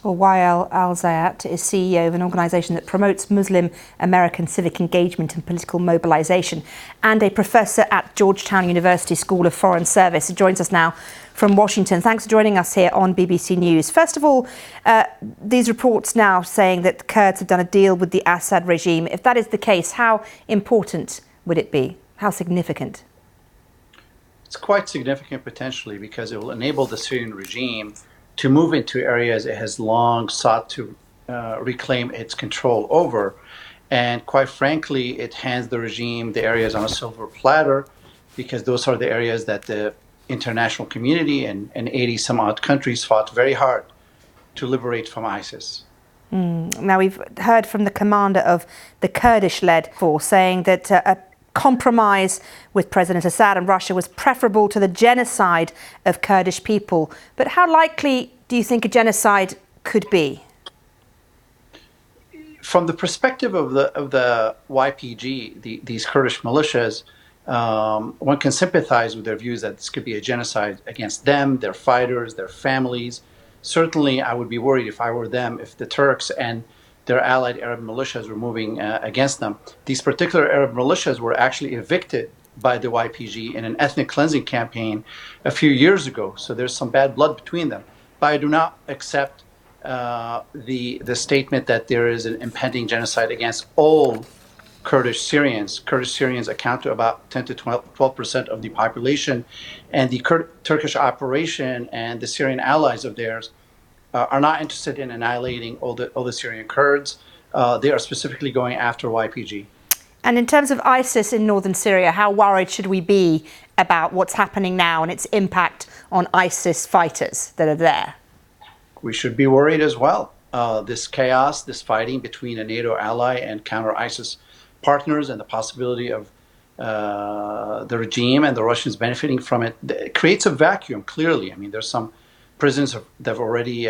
Well, Wael Alzayat is CEO of an organisation that promotes Muslim American civic engagement and political mobilisation, and a professor at Georgetown University School of Foreign Service. He joins us now from Washington. Thanks for joining us here on BBC News. First of all, these reports now saying that the Kurds have done a deal with the Assad regime. If that is the case, how important would it be? How significant? It's quite significant potentially, because it will enable the Syrian regime to move into areas it has long sought to reclaim its control over. And quite frankly, it hands the regime the areas on a silver platter, because those are the areas that the international community and 80 some odd countries fought very hard to liberate from ISIS. Now, we've heard from the commander of the Kurdish-led force saying that a compromise with President Assad and Russia was preferable to the genocide of Kurdish people. But how likely do you think a genocide could be? From the perspective of the YPG, these Kurdish militias, one can sympathize with their views that this could be a genocide against them, their fighters, their families. Certainly, I would be worried if I were them, if the Turks and their allied Arab militias were moving against them. These particular Arab militias were actually evicted by the YPG in an ethnic cleansing campaign a few years ago. So there's some bad blood between them. But I do not accept the statement that there is an impending genocide against all Kurdish Syrians. Kurdish Syrians account to about 10 to 12% of the population, and the Turkish operation and the Syrian allies of theirs are not interested in annihilating all the Syrian Kurds. They are specifically going after YPG. And in terms of ISIS in northern Syria, how worried should we be about what's happening now and its impact on ISIS fighters that are there? We should be worried as well. This chaos, this fighting between a NATO ally and counter-ISIS partners, and the possibility of the regime and the Russians benefiting from it creates a vacuum, clearly. I mean, there's some prisons that have already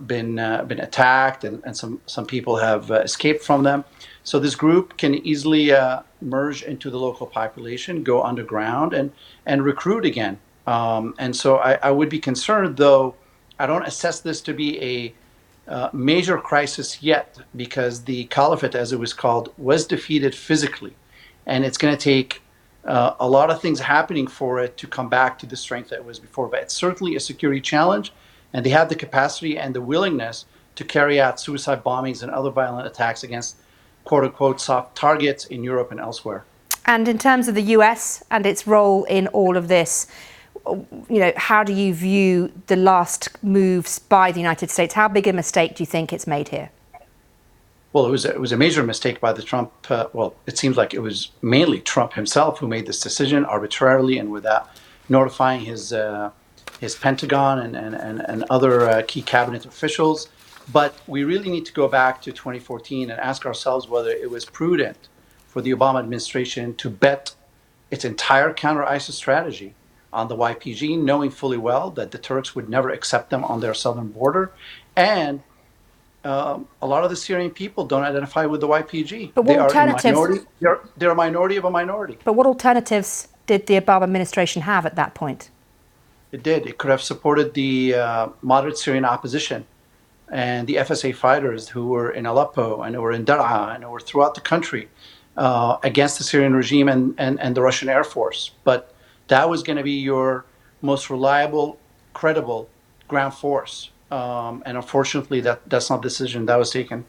been attacked, and some people have escaped from them. So this group can easily merge into the local population, go underground, and recruit again. And so I would be concerned, though I don't assess this to be a major crisis yet, because the caliphate, as it was called, was defeated physically, and it's going to take a lot of things happening for it to come back to the strength that it was before. But it's certainly a security challenge, and they have the capacity and the willingness to carry out suicide bombings and other violent attacks against quote-unquote soft targets in Europe and elsewhere. And in terms of the US and its role in all of this, how do you view the last moves by the United States? How big a mistake do you think it's made here? Well, it was a major mistake by the Trump. Well, it seems like it was mainly Trump himself who made this decision arbitrarily and without notifying his Pentagon and other key cabinet officials. But we really need to go back to 2014 and ask ourselves whether it was prudent for the Obama administration to bet its entire counter-ISIS strategy on the YPG, knowing fully well that the Turks would never accept them on their southern border. And a lot of the Syrian people don't identify with the YPG. But what alternatives? They're a minority of a minority. But what alternatives did the Obama administration have at that point? It did. It could have supported the moderate Syrian opposition and the FSA fighters who were in Aleppo and who were in Dar'a and who were throughout the country against the Syrian regime and the Russian Air Force. But that was going to be your most reliable, credible ground force. And unfortunately, that's not the decision that was taken.